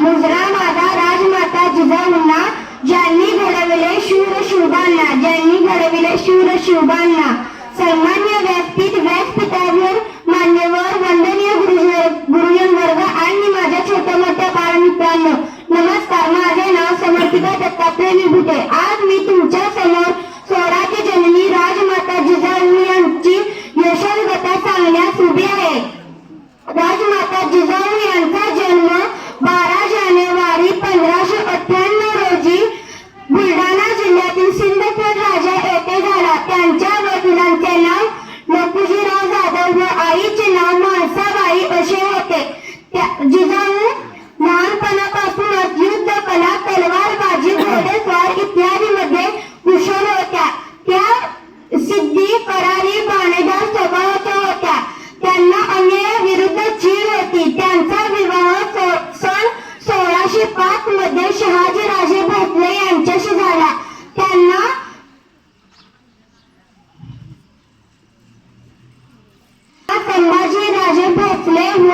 मुजरा माझा राजमाता जिजाऊंना, ज्यांनी घडविले शूर शिवबांना, ज्यांनी घडविले शूर शिवबांना. सन्मान्य व्यासपीठावर मान्यवर वंदनीय गुरुजन वर्ग आणि माझ्या छोट्या मोठ्या बालमित्रांनो, नमस्कार. माझे नाव समर्पिका दत्तात्रय विभूते. आज मी तुमच्या समोर स्वराज्य जननी राजमाता जिजाऊ यांची यशोगाथा सांगण्यास उभी आहे. राजमाता जिजाऊ यांचा जन्म 12 जानेवारी 1598 रोजी बुलढाणा जिल्ह्यातील सिंदखेड राजा येथे झाला. त्यांच्या वडिलांचे नाव लखुजीराव जाधव व आईचे नाव म्हाळसाबाई असे होते. जिजाऊ लहानपणापासूनच युद्ध कला, तलवारबाजी, घोडेस्वार इत्यादी मध्ये कुशल होत्या. त्या सिद्धी, करारी, बाणेदार स्वभावाच्या होत्या. त्यांना अन्यायाविरुद्ध चीड होती. त्यांचा विवाह सन 1605 मध्ये शहाजीराजे भोसले यांच्याशी झाला. त्यांना संभाजीराजे भोसले व